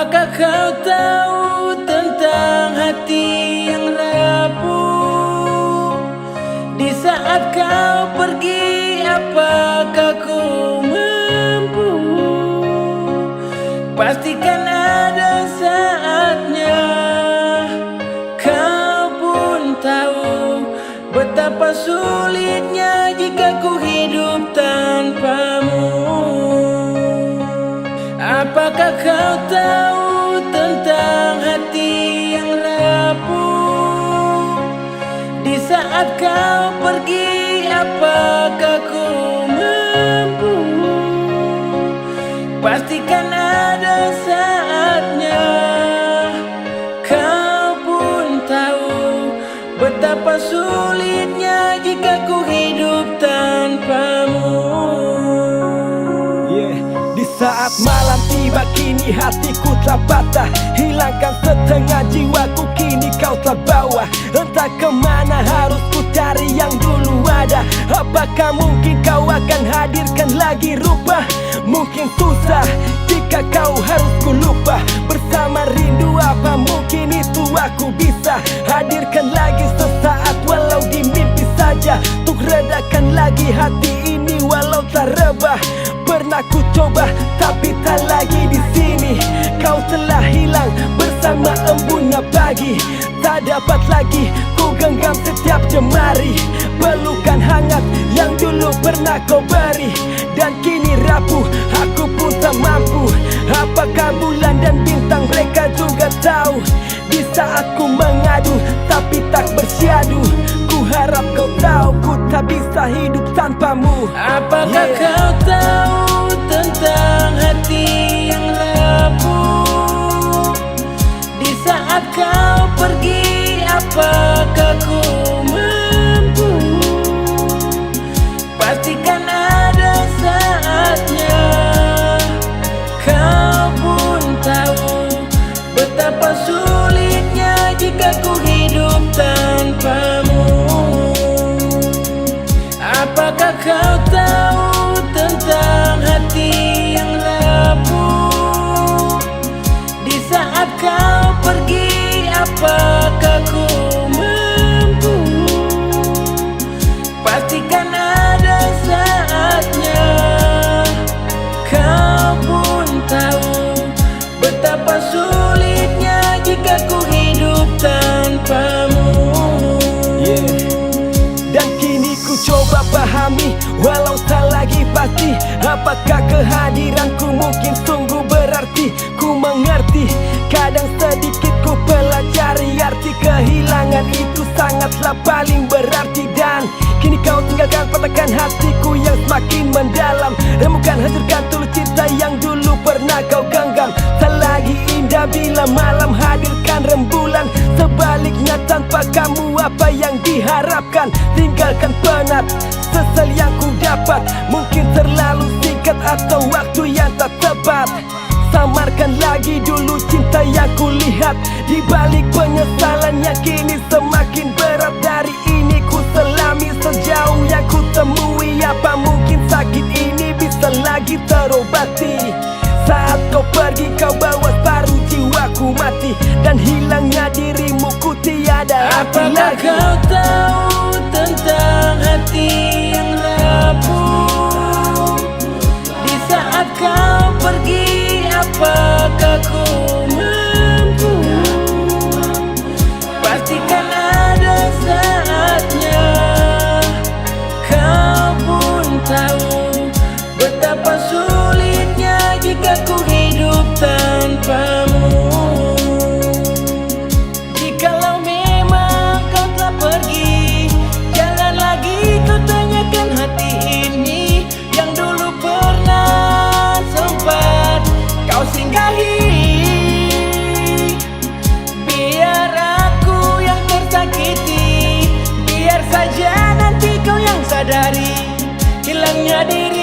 Apakah kau tahu tentang hati yang rapuh? Di saat kau pergi, apakah ku mampu? Pastikan ada saatnya kau pun tahu betapa sulitnya jika ku hidup tanpamu. Apakah kau tahu tentang hati yang rapuh? Di saat kau pergi, apakah ku mampu? Pastikan ada saatnya kau pun tahu betapa sulitnya jika ku hidup tanpamu. Di saat malam tiba kini hatiku telah patah, hilangkan setengah jiwaku kini kau telah bawa. Entah kemana harus ku cari yang dulu ada. Apakah mungkin kau akan hadirkan lagi rupa? Mungkin susah jika kau harus ku lupa. Bersama rindu apa mungkin itu aku bisa hadirkan lagi sesaat walau di mimpi saja, untuk redakan lagi hati ini walau tak rebah. Pernah ku coba tapi tak lagi di sini. Kau telah hilang bersama embunnya pagi. Tak dapat lagi ku genggam setiap jemari pelukan hangat yang dulu pernah kau beri. Dan kini rapuh, aku pun tak mampu. Apakah bulan dan bintang mereka juga tahu? Di saat ku mengadu tapi tak bersyadu. Ku harap kau tahu ku tak bisa hidup tanpamu. Apakah kau tahu tentang hati yang rapuh? Di saat kau pergi, apakah ku mampu? Pastikan ada saatnya kau pun tahu betapa sulitnya jika ku hidup tanpamu. Apakah kau tahu tentang hati yang rapuh? Di saat kau pergi, apakah ku mampu? Pastikan ada saatnya kau pun tahu betapa sulitnya jika ku hidup tanpamu. Dan kini ku coba pahami walau tak lagi pasti. Apakah kehadiranku mungkin sungguh berarti? Ku mengerti kadang sedikit ku pelajari arti kehilangan itu sangatlah paling berarti. Dan kini kau tinggalkan patahkan hatiku yang semakin mendalam. Remukan hancurkan tulus cinta yang dulu pernah kau genggam. Tak lagi indah bila malam hadirkan rembulan. Sebaliknya tanpa kamu apa yang diharapkan? Tinggalkan penat sesal yang ku dapat. Mungkin terlalu singkat atau waktu yang tak tepat. Samarkan lagi dulu cinta yang ku lihat. Di balik penyesalan yang kini semakin berat. Dari ini ku selami sejauh yang ku temui. Apa mungkin sakit ini bisa lagi terobati? Saat kau pergi kau bawa separuh jiwaku mati. Dan hilangnya dirimu ku tiada arti lagi. Apakah kau tahu tentang hati yang rapuh? Di saat kau pergi, apakah ku mampu? Pastikan ada saatnya kau pun tahu betapa sulitnya jika ku hidup tanpamu. Jikalau memang kau telah pergi, jangan lagi kau tanyakan hati ini yang dulu pernah sempat kau singgahi. Biar aku yang tersakiti, biar saja nanti kau yang sadari hilangnya diri